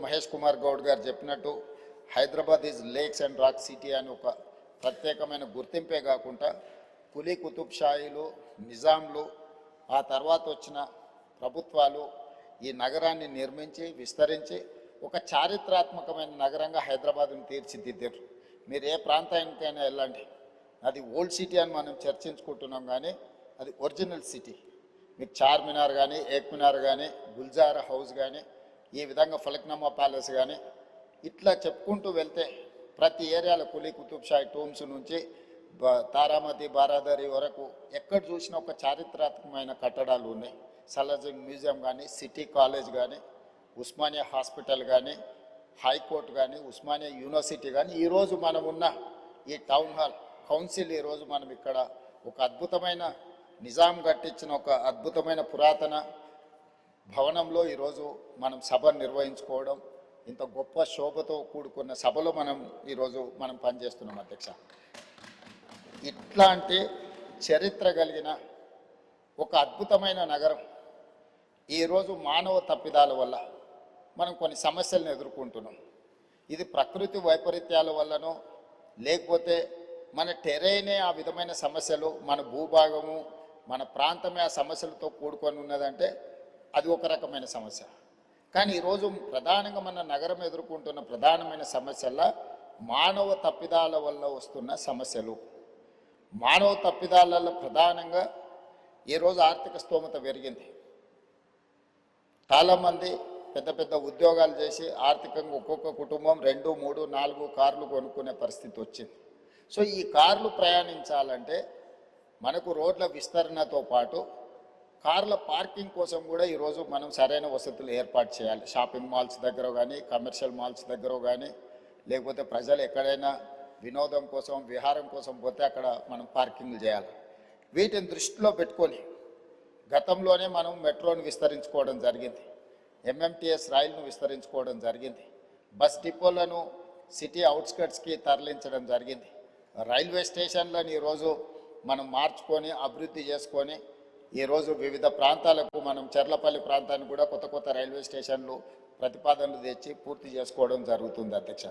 మహేష్ కుమార్ గౌడ్ గారు చెప్పినట్టు Hyderabad is lakes and rock city అని ఒక ప్రత్యేకమైన గుర్తింపే కాకుండా కులీ కుతుబ్ షాయిలు, నిజాంలు, ఆ తర్వాత వచ్చిన ప్రభుత్వాలు ఈ నగరాన్ని నిర్మించి విస్తరించి ఒక చారిత్రాత్మకమైన నగరంగా హైదరాబాద్ను తీర్చిదిద్దారు. మీరు ఏ ప్రాంతానికైనా వెళ్ళండి, అది ఓల్డ్ సిటీ అని మనం చర్చించుకుంటున్నాం, కానీ అది ఒరిజినల్ సిటీ. మీకు చార్మినార్ కానీ, ఏక్మినార్ కానీ, గుల్జారా హౌస్ కానీ, ఈ విధంగా ఫలక్నామా ప్యాలెస్ కానీ, ఇట్లా చెప్పుకుంటూ వెళ్తే ప్రతి ఏరియాలో కులీ కుతుబ్ షాహీ టూమ్స్ నుంచి తారామతి, బారాదరి వరకు ఎక్కడ చూసినా ఒక చారిత్రాత్మకమైన కట్టడాలు ఉన్నాయి. సలార్జంగ్ మ్యూజియం కానీ, సిటీ కాలేజ్ కానీ, ఉస్మానియా హాస్పిటల్ కానీ, హైకోర్టు కానీ, ఉస్మానియా యూనివర్సిటీ కానీ, ఈరోజు మనం ఉన్న ఈ టౌన్ హాల్ కౌన్సిల్, ఈరోజు మనం ఇక్కడ ఒక అద్భుతమైన నిజాం కట్టించిన ఒక అద్భుతమైన పురాతన భవనంలో ఈరోజు మనం సభ నిర్వహించుకోవడం, ఇంత గొప్ప శోభతో కూడుకున్న సభలో ఈరోజు మనం పనిచేస్తున్నాం అధ్యక్ష. ఇట్లాంటి చరిత్ర కలిగిన ఒక అద్భుతమైన నగరం ఈరోజు మానవ తప్పిదాల వల్ల మనం కొన్ని సమస్యలను ఎదుర్కొంటున్నాం. ఇది ప్రకృతి వైపరీత్యాల వల్లనో లేకపోతే మన టెరైనే ఆ విధమైన సమస్యలు, మన భూభాగము, మన ప్రాంతమే ఆ సమస్యలతో కూడుకొని ఉన్నదంటే అది ఒక రకమైన సమస్య. కానీ ఈరోజు ప్రధానంగా మన నగరం ఎదుర్కొంటున్న ప్రధానమైన సమస్యల్లో మానవ తప్పిదాల వల్ల వస్తున్న సమస్యలు. మానవ తప్పిదాలలో ప్రధానంగా ఈరోజు ఆర్థిక స్తోమత పెరిగింది. చాలామంది పెద్ద పెద్ద ఉద్యోగాలు చేసి ఆర్థికంగా ఒక్కొక్క కుటుంబం 2, 3, 4 కార్లు కొనుక్కునే పరిస్థితి వచ్చింది. సో ఈ కార్లు ప్రయాణించాలంటే మనకు రోడ్ల విస్తరణతో పాటు కార్ల పార్కింగ్ కోసం కూడా ఈరోజు మనం సరైన వసతులు ఏర్పాటు చేయాలి. షాపింగ్ మాల్స్ దగ్గర కానీ, కమర్షియల్ మాల్స్ దగ్గర కానీ, లేకపోతే ప్రజలు ఎక్కడైనా వినోదం కోసం, విహారం కోసం పోతే అక్కడ మనం పార్కింగ్లు చేయాలి. వీటిని దృష్టిలో పెట్టుకొని గతంలోనే మనం మెట్రోను విస్తరించుకోవడం జరిగింది, ఎంఎంటీఎస్ రైలును విస్తరించుకోవడం జరిగింది, బస్ డిపోలను సిటీ అవుట్స్కట్స్కి తరలించడం జరిగింది, రైల్వే స్టేషన్లను ఈరోజు మనం మార్చుకొని అభివృద్ధి చేసుకొని ఈరోజు వివిధ ప్రాంతాలకు మనం చెర్లపల్లి ప్రాంతానికి కూడా కొత్త కొత్త రైల్వే స్టేషన్లు ప్రతిపాదనలు తెచ్చి పూర్తి చేసుకోవడం జరుగుతుంది అధ్యక్ష.